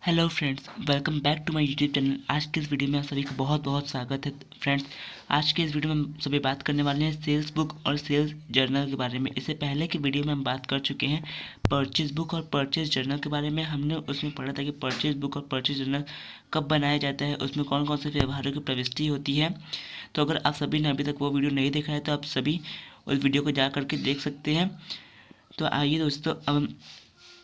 Hello friends, welcome back to my YouTube channel. आज के इस वीडियो में आप सभी का बहुत बहुत स्वागत है। फ्रेंड्स, आज के इस वीडियो में हम सभी बात करने वाले हैं सेल्स बुक और सेल्स जर्नल के बारे में। इससे पहले की वीडियो में हम बात कर चुके हैं परचेज बुक और परचेज जर्नल के बारे में। हमने उसमें पढ़ा था कि परचेज बुक और परचेज जर्नल कब बनाया जाता है, उसमें कौन कौन से व्यवहारों की प्रविष्टि होती है। तो अगर आप सभी ने अभी तक वो वीडियो नहीं देखा है तो आप सभी उस वीडियो को जा करके देख सकते हैं। तो आइए दोस्तों, अब हम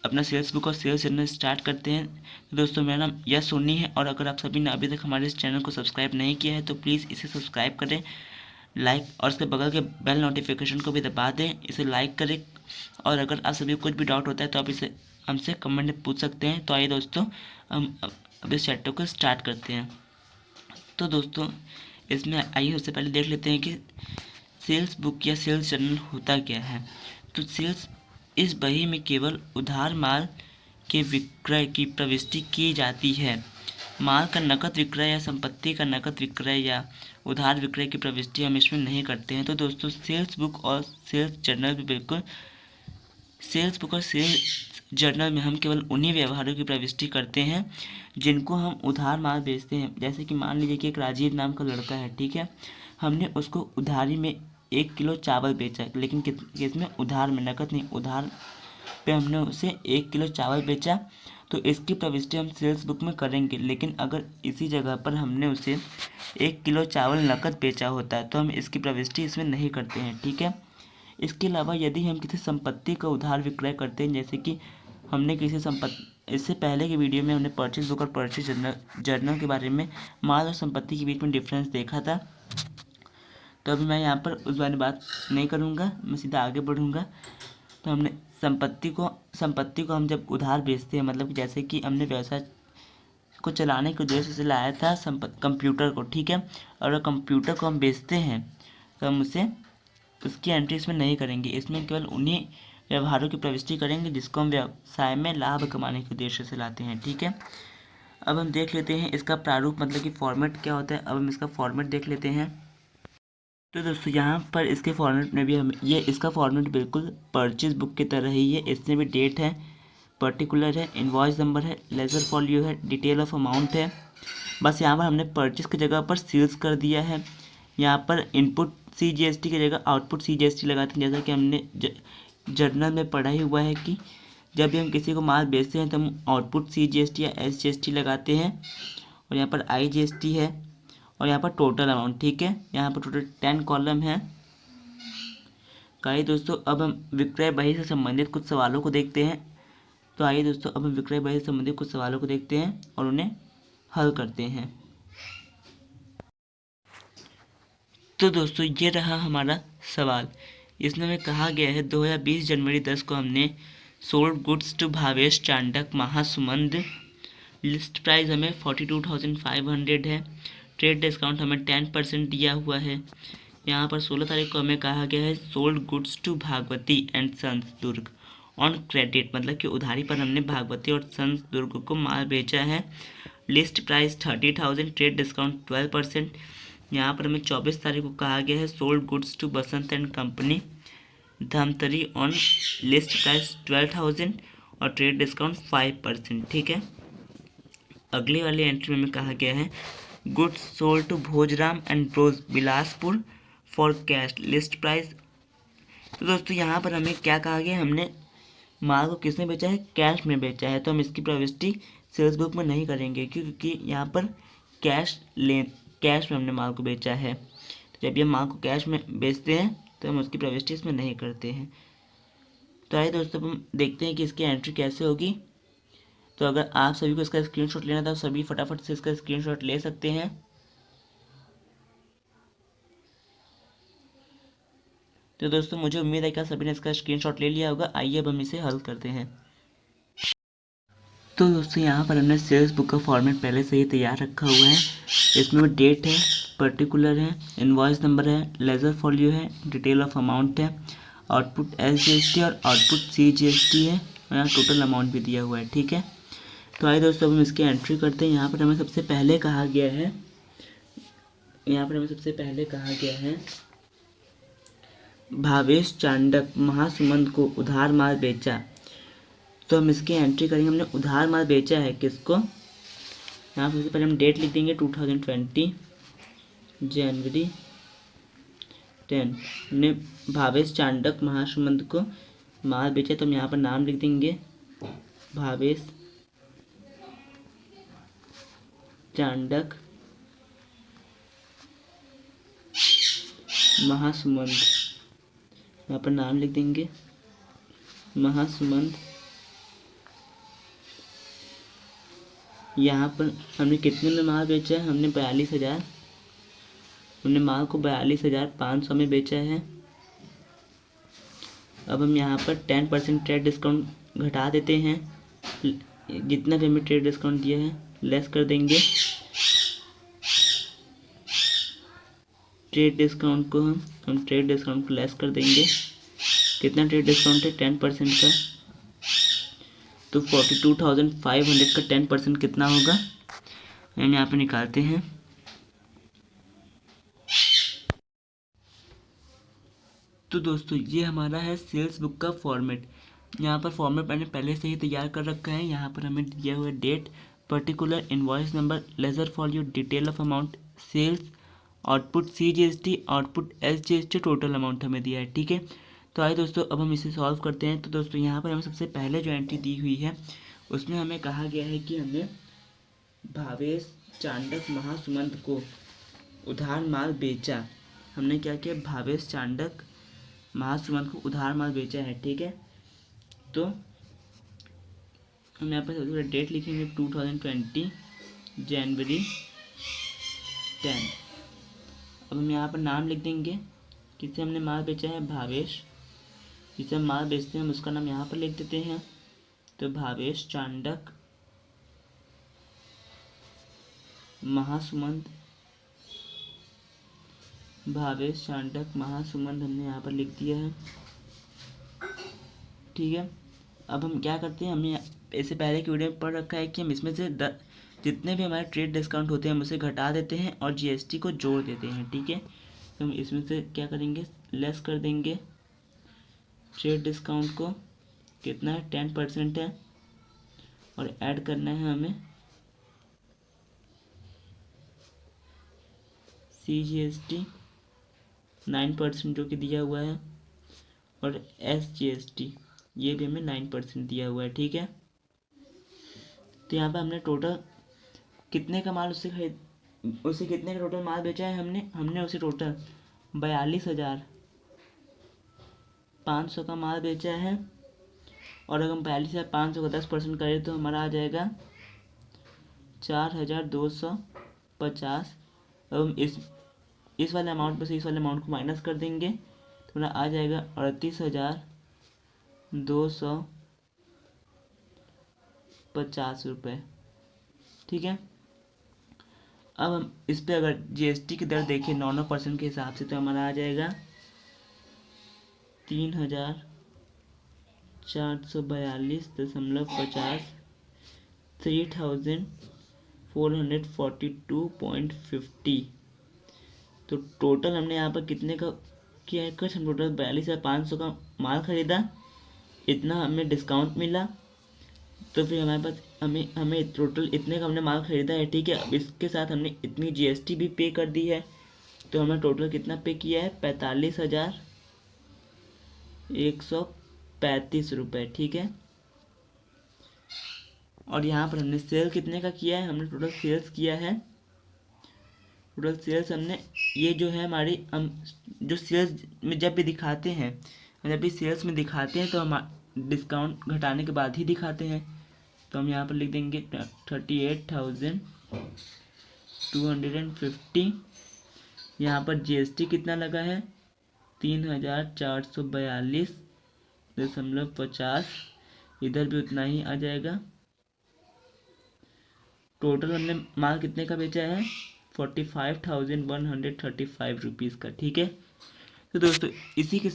अपना सेल्स बुक और सेल्स जर्नल स्टार्ट करते हैं। तो दोस्तों, मेरा नाम यश सोनी है और अगर आप सभी ने अभी तक हमारे इस चैनल को सब्सक्राइब नहीं किया है तो प्लीज़ इसे सब्सक्राइब करें, लाइक और इसके बगल के बेल नोटिफिकेशन को भी दबा दें, इसे लाइक करें। और अगर आप सभी को कुछ भी डाउट होता है तो आप इसे हमसे कमेंट में पूछ सकते हैं। तो आइए दोस्तों, हम अब इस चैप्टर को स्टार्ट करते हैं। तो दोस्तों, इसमें आइए सबसे पहले देख लेते हैं कि सेल्स बुक या सेल्स जर्नल होता क्या है। तो सेल्स इस बही में केवल उधार माल के विक्रय की प्रविष्टि की जाती है। माल का नकद विक्रय या संपत्ति का नकद विक्रय या उधार विक्रय की प्रविष्टि हम इसमें नहीं करते हैं। तो दोस्तों, सेल्स बुक और सेल्स जर्नल भी बिल्कुल सेल्स बुक और सेल्स जर्नल में हम केवल उन्हीं व्यवहारों की प्रविष्टि करते हैं जिनको हम उधार माल बेचते हैं। जैसे कि मान लीजिए कि एक राजीव नाम का लड़का है, ठीक है, हमने उसको उधारी में 1 किलो चावल बेचा, लेकिन किसमें, उधार में, नकद नहीं, उधार पे हमने उसे 1 किलो चावल बेचा। तो इसकी प्रविष्टि हम सेल्स बुक में करेंगे। लेकिन अगर इसी जगह पर हमने उसे 1 किलो चावल नकद बेचा होता है तो हम इसकी प्रविष्टि इसमें नहीं करते हैं, ठीक है। इसके अलावा यदि हम किसी संपत्ति का उधार विक्रय करते हैं, जैसे कि हमने किसी संपत्ति, इससे पहले की वीडियो में हमने परचेज बुक और परचेज जर्नल के बारे में माल और संपत्ति के बीच में डिफरेंस देखा था। तो अभी मैं यहाँ पर उस बारे में बात नहीं करूँगा, मैं सीधा आगे बढ़ूँगा। तो हमने संपत्ति को हम जब उधार बेचते हैं, मतलब कि जैसे कि हमने व्यवसाय को चलाने के उद्देश्य से लाया था कंप्यूटर को, ठीक है, और अगर कंप्यूटर को हम बेचते हैं तो हम उसे उसकी एंट्री इसमें नहीं करेंगे। इसमें केवल उन्हीं व्यवहारों की प्रविष्टि करेंगे जिसको हम व्यवसाय में लाभ कमाने के उद्देश्य से लाते हैं, ठीक है। अब हम देख लेते हैं इसका प्रारूप, मतलब कि फॉर्मेट क्या होता है। अब हम इसका फॉर्मेट देख लेते हैं। तो दोस्तों, यहाँ पर इसके फॉर्मेट में भी हम इसका फॉर्मेट बिल्कुल परचेज बुक की तरह ही है। इसमें भी डेट है, पर्टिकुलर है, इनवॉइस नंबर है, लेजर फॉलियो है, डिटेल ऑफ अमाउंट है। बस यहाँ पर हमने परचेज की जगह पर सेल्स कर दिया है। यहाँ पर इनपुट CGST की जगह आउटपुट CGST लगाते हैं। जैसा कि हमने जर्नल में पढ़ा ही हुआ है कि जब भी हम किसी को माल बेचते हैं तो हम आउटपुट CGST या SGST लगाते हैं। और यहाँ पर IGST है और यहाँ पर टोटल अमाउंट, ठीक है। यहाँ पर टोटल 10 कॉलम है। आइए दोस्तों, अब हम विक्रय बही से संबंधित कुछ सवालों को देखते हैं। तो आइए दोस्तों, अब हम विक्रय बही से संबंधित कुछ सवालों को देखते हैं और उन्हें हल करते हैं। तो दोस्तों, ये रहा हमारा सवाल। इसमें हमें कहा गया है 2020 जनवरी 10 को हमने sold goods to Bhavesh Chandak Mahasamund. List price हमें 42,500 है। ट्रेड डिस्काउंट हमें 10% दिया हुआ है। यहाँ पर 16 तारीख को हमें कहा गया है sold goods to Bhagwati and sons Durg on credit, मतलब कि उधारी पर हमने भागवती और सन्स दुर्ग को माल बेचा है। List price 30,000, trade discount 12%। यहाँ पर हमें 24 तारीख को कहा गया है sold goods to Basant and company Dhamtari on list price 12,000 और ट्रेड डिस्काउंट 5%, ठीक है। अगली वाली एंट्री में कहा गया है goods sold to Bhojram and bros Bilaspur for cash, list price. तो दोस्तों, यहाँ पर हमें क्या कहा गया, हमने माल को किसने बेचा है, कैश में बेचा है। तो हम इसकी प्रविष्टि सेल्स बुक में नहीं करेंगे क्योंकि यहाँ पर कैश में हमने माल को बेचा है। तो जब ये माल को कैश में बेचते हैं तो हम उसकी प्रविष्टि इसमें नहीं करते हैं। तो आइए दोस्तों, हम देखते हैं कि इसकी एंट्री कैसे होगी। तो अगर आप सभी को इसका स्क्रीनशॉट लेना था, सभी फटाफट से इसका स्क्रीनशॉट ले सकते हैं। तो दोस्तों, मुझे उम्मीद है कि सभी ने इसका स्क्रीनशॉट ले लिया होगा। आइए अब हम इसे हल करते हैं। तो दोस्तों, यहाँ पर हमने सेल्स बुक का फॉर्मेट पहले से ही तैयार रखा हुआ है। इसमें डेट है, पर्टिकुलर है, इनवॉइस नंबर है, लेजर फॉलियो है, डिटेल ऑफ अमाउंट है, आउटपुट SGST और आउटपुट CGST है और यहाँ टोटल अमाउंट भी दिया हुआ है, ठीक है। तो आइए दोस्तों, अब हम इसकी एंट्री करते हैं। यहाँ पर हमें सबसे पहले कहा गया है भावेश चांडक महासुमंद को उधार माल बेचा तो हम इसकी एंट्री करेंगे। हमने उधार माल बेचा है किसको, यहाँ पर सबसे पहले हम डेट लिख देंगे 2020 जनवरी 10। हमने भावेश चांडक महासुमंत को माल बेचा, तो हम यहाँ पर नाम लिख देंगे भावेश चांडक महासुमंत, यहाँ पर नाम लिख देंगे महासुमंत। यहाँ पर हमने कितने में माल बेचा है, हमने 42,000, हमने माल को 42,500 में बेचा है। अब हम यहाँ पर 10% ट्रेड डिस्काउंट घटा देते हैं, जितना भी हमें ट्रेड डिस्काउंट दिया है लेस कर देंगे। ट्रेड डिस्काउंट को हम ट्रेड डिस्काउंट को लेस कर देंगे। कितना ट्रेड डिस्काउंट है, 10% का, तो 42,500 का 10% कितना होगा, हम यहाँ पे निकालते हैं। तो दोस्तों ये हमारा है सेल्स बुक का फॉर्मेट। यहाँ पर फॉर्मेट मैंने पहले से ही तैयार कर रखा है। यहाँ पर हमें दिया हुआ date, particular, invoice number, ledger folio, detail of amount, sales, output CGST, output SGST, total amount हमें दिया है। ठीक है, तो आइए दोस्तों अब हम इसे सॉल्व करते हैं। तो दोस्तों यहाँ पर हमें सबसे पहले जो एंट्री दी हुई है उसमें हमें कहा गया है कि हमने भावेश चांडक महासुमंत को उधार माल बेचा। हमने क्या किया, भावेश चांडक महासुमंत को उधार माल बेचा है। ठीक है, तो हम यहाँ पर सबसे पहले डेट लिखेंगे 2020 जनवरी 10। अब हम यहाँ पर नाम लिख देंगे, किसे हमने माल बेचा है, भावेश, जिसे हम माल बेचते हैं उसका नाम यहाँ पर लिख देते हैं। तो भावेश चांडक महासुमंत, भावेश चांडक महासुमंत हमने यहाँ पर लिख दिया है। ठीक है, अब हम क्या करते हैं, हमने इससे पहले की वीडियो में पढ़ रखा है कि हम इसमें से जितने भी हमारे ट्रेड डिस्काउंट होते हैं हम उसे घटा देते हैं और GST को जोड़ देते हैं। ठीक है, तो हम इसमें से क्या करेंगे, लेस कर देंगे ट्रेड डिस्काउंट को, कितना है, 10% है, और ऐड करना है हमें CGST 9% जो कि दिया हुआ है, और SGST ये भी हमें 9% दिया हुआ है। ठीक है, तो यहाँ पर हमने टोटल कितने का माल उसे कितने का टोटल माल बेचा है, हमने उसे टोटल 42,500 का माल बेचा है। और अगर हम 42,500 का 10% करें तो हमारा आ जाएगा 4,250। अब हम इस वाले अमाउंट पर से इस वाले अमाउंट को माइनस कर देंगे तो हमारा आ जाएगा 38,250 रुपये। ठीक है, अब हम इस पर अगर GST की दर देखें 9% के हिसाब से तो हमारा आ जाएगा 3,442.50, 3,442.50। तो टोटल हमने यहाँ पर कितने का किया है, कुछ हम टोटल 42,500 का माल खरीदा, इतना हमें डिस्काउंट मिला, तो फिर हमारे पास हमें टोटल इतने का हमने माल खरीदा है। ठीक है, अब इसके साथ हमने इतनी GST भी पे कर दी है, तो हमने टोटल कितना पे किया है, 45,135 रुपये। ठीक है, और यहाँ पर हमने सेल कितने का किया है, हमने टोटल सेल्स किया है, टोटल सेल्स हमने, ये जो है हमारी, हम जो सेल्स में जब भी दिखाते हैं, तो हम डिस्काउंट घटाने के बाद ही दिखाते हैं। तो हम यहाँ पर लिख देंगे 38,250। यहाँ पर GST कितना लगा है, 3,442.50, इधर भी उतना ही आ जाएगा। टोटल हमने माल कितने का बेचा है, 45,135 रुपीज़ का। ठीक है, तो दोस्तों इसी के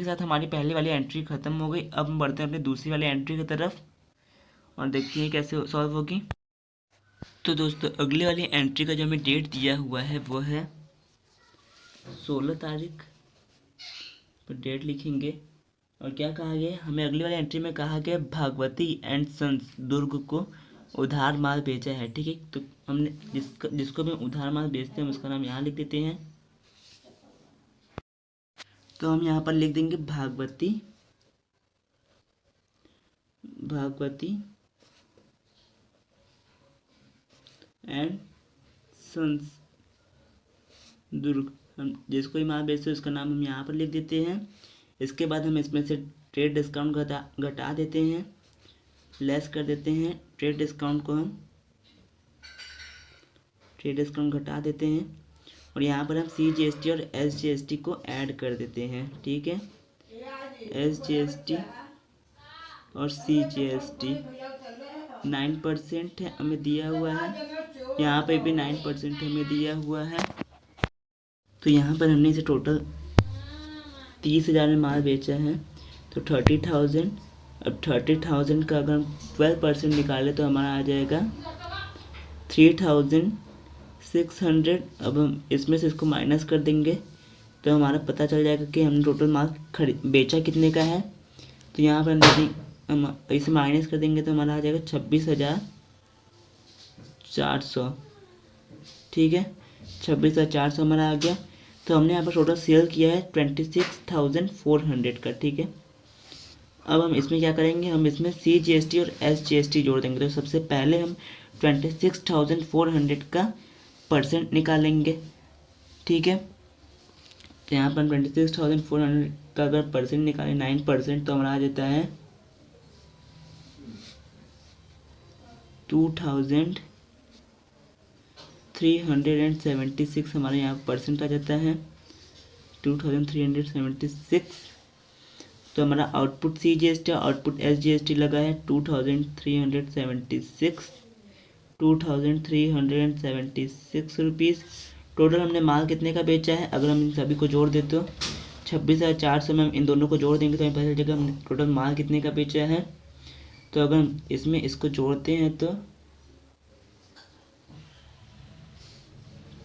साथ हमारी पहली वाली एंट्री ख़त्म हो गई। अब हम बढ़ते हैं अपनी दूसरी वाली एंट्री की तरफ और देखते हैं कैसे सॉल्व होगी। तो दोस्तों अगली वाली एंट्री का जो हमें डेट दिया हुआ है वो है 16 तारीख, पर डेट लिखेंगे और क्या कहा गया, हमें अगली वाली एंट्री में कहा गया भागवती एंड सन्स दुर्ग को उधार माल बेचा है। ठीक है, तो हमने जिसको भी उधार माल बेचते हैं उसका नाम यहाँ लिख देते हैं। तो हम यहाँ पर लिख देंगे भागवती एंड सन्स दुर्ग। हम जिसको भी माल बेचते हैं उसका नाम हम यहाँ पर लिख देते हैं। इसके बाद हम इसमें से ट्रेड डिस्काउंट घटा देते हैं, लेस कर देते हैं। ट्रेड डिस्काउंट घटा देते हैं और यहाँ पर हम CGST और SGST को ऐड कर देते हैं। ठीक है, SGST और CGST 9% हमें दिया हुआ है, यहाँ पे भी 9% हमें दिया हुआ है। तो यहाँ पर हमने इसे टोटल 30,000 में माल बेचा है, तो 30,000। अब 30,000 का अगर हम 12% निकालें तो हमारा आ जाएगा 3,600। अब हम इसमें से इसको माइनस कर देंगे तो हमारा पता चल जाएगा कि हमने टोटल माल बेचा कितने का है। तो यहाँ पर हम इसे माइनस कर देंगे तो हमारा आ जाएगा 26,400। ठीक है, 26,400 हमारा आ गया। तो हमने यहाँ पर टोटल सेल किया है 26,400 का। ठीक है, अब हम इसमें क्या करेंगे, हम इसमें CGST और SGST जोड़ देंगे। तो सबसे पहले हम 26,400 का परसेंट निकालेंगे। ठीक है, तो यहाँ पर 26,400 का अगर परसेंट निकालें 9% तो हमारा आ जाता है 2,376 हमारे यहाँ परसेंट आ जाता है 2,376। तो हमारा आउटपुट CGST आउटपुट SGST लगा है 2,376 रुपीज़। टोटल हमने माल कितने का बेचा है, अगर हम इन सभी को जोड़ दें तो 26,400 में हम इन दोनों को जोड़ देंगे तो हमें पता चलेगा हमने टोटल माल कितने का बेचा है। तो अगर हम इसमें इसको जोड़ते हैं तो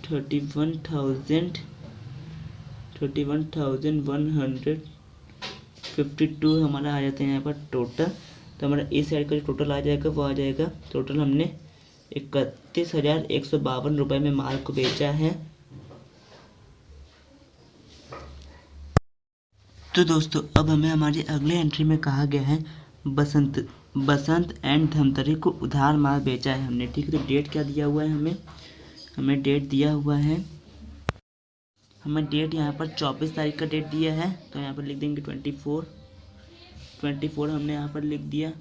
31,152 हमारा आ जाता है यहाँ पर टोटल। तो हमारा इस साइड का जो टोटल आ जाएगा वो आ जाएगा टोटल हमने 31,152 रुपये में माल को बेचा है। तो दोस्तों अब हमें हमारी अगली एंट्री में कहा गया है बसंत एंड धमतरी को उधार माल बेचा है हमने। ठीक है, तो डेट क्या दिया हुआ है, हमें डेट दिया हुआ है, हमें डेट यहाँ पर 24 तारीख का डेट दिया है। तो यहाँ पर लिख देंगे 24 हमने यहाँ पर लिख दिया।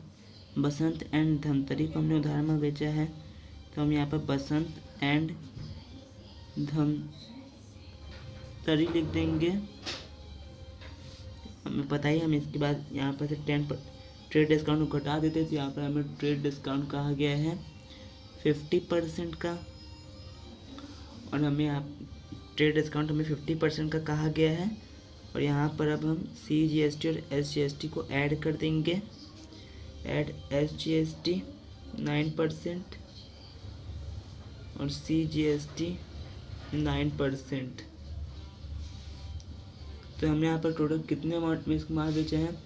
बसंत एंड धमतरी को हमने उधार माल बेचा है, तो हम यहाँ पर बसंत एंड धमतरी लिख देंगे। हमें पता ही, हम इसके बाद यहाँ पर से 10 ट्रेड डिस्काउंट को घटा देते, तो यहाँ पर हमें ट्रेड डिस्काउंट कहा गया है 50% का, और हमें यहाँ ट्रेड डिस्काउंट हमें 50% का कहा गया है। और यहाँ पर अब हम CGST और SGST को ऐड कर देंगे। ऐड SGST 9% और CGST 9%। तो हमने यहाँ पर टोटल कितने अमाउंट में इसको माल बेचा है,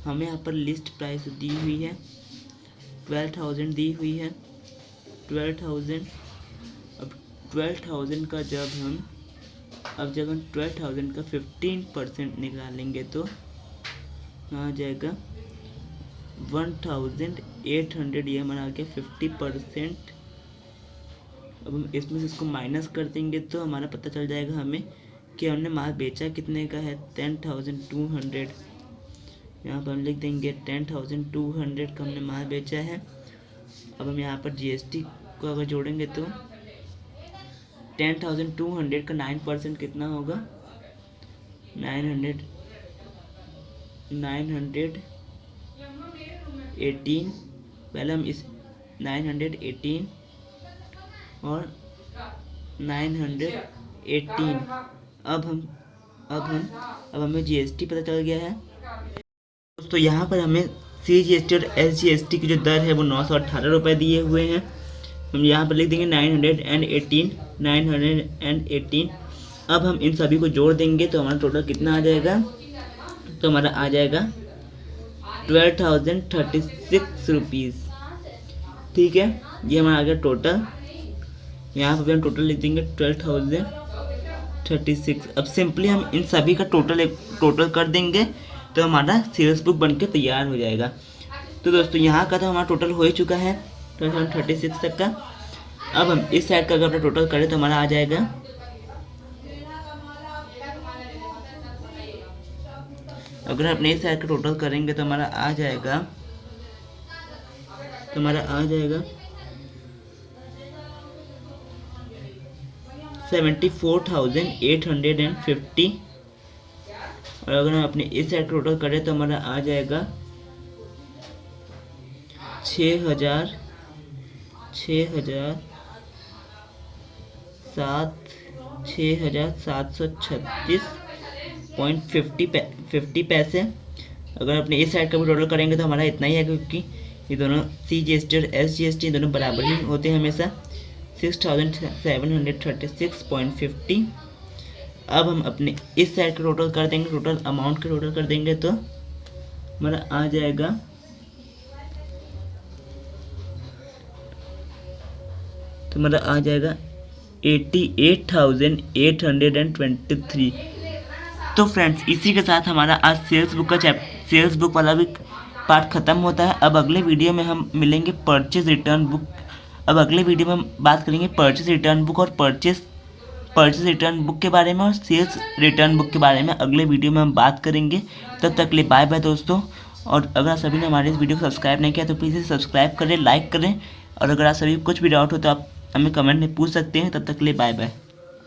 हमें यहाँ पर लिस्ट प्राइस दी हुई है 12,000 दी हुई है 12,000। अब 12,000 का जब हम 12,000 का 15% निकालेंगे तो आ जाएगा 1,800। ये हमारा आ गया 50%। अब हम इसमें से इसको माइनस कर देंगे तो हमारा पता चल जाएगा हमें कि हमने माल बेचा कितने का है, 10,200। यहाँ पर हम लिख देंगे 10,200 का हमने माल बेचा है। अब हम यहाँ पर GST को अगर जोड़ेंगे तो 10,200 का 9% कितना होगा, 918। पहले हम इस 918 और 918। अब हमें GST पता चल गया है दोस्तों। यहाँ पर हमें CGST और SGST की जो दर है वो 918 रुपये दिए हुए हैं। हम यहाँ पर लिख देंगे 918। अब हम इन सभी को जोड़ देंगे तो हमारा टोटल कितना आ जाएगा, तो तो हमारा आ जाएगा 12,036 रुपीज़। ठीक है, ये हमारा आ गया टोटल। यहाँ पर भी हम टोटल लिख देंगे 12,036। अब सिंपली हम इन सभी का टोटल कर देंगे तो हमारा सेल्स बुक बनके तैयार हो जाएगा। तो दोस्तों यहाँ का तो हमारा टोटल हो ही चुका है 12,036 तक का। अब हम इस साइड का अगर अपना टोटल करें तो हमारा आ जाएगा, अगर अपने इस साइड का टोटल करेंगे तो हमारा आ जाएगा 74,850। और अगर हम अपने इस साइड टोटल करें तो हमारा आ जाएगा 6,736.50 पैसे। अगर अपने इस साइड का भी टोटल करेंगे तो हमारा इतना ही है, क्योंकि ये दोनों CGST और SGST दोनों बराबर ही होते हैं हमेशा। 6,736.50। अब हम अपने इस साइड का टोटल कर देंगे, टोटल अमाउंट का टोटल कर देंगे तो हमारा आ जाएगा 88,823। तो फ्रेंड्स, इसी के साथ हमारा आज सेल्स बुक वाला भी पार्ट ख़त्म होता है। अब अगले वीडियो में हम मिलेंगे परचेज रिटर्न बुक। अब अगले वीडियो में हम बात करेंगे परचेज रिटर्न बुक और परचेज रिटर्न बुक के बारे में और सेल्स रिटर्न बुक के बारे में अगले वीडियो में हम बात करेंगे। तब तक के लिए बाय बाय दोस्तों। और अगर आप सभी ने हमारे इस वीडियो को सब्सक्राइब नहीं किया तो प्लीज़ इसे सब्सक्राइब करें, लाइक करें। और अगर आप सभी कुछ भी डाउट हो तो आप हमें कमेंट में पूछ सकते हैं। तब तक के लिए बाय बाय।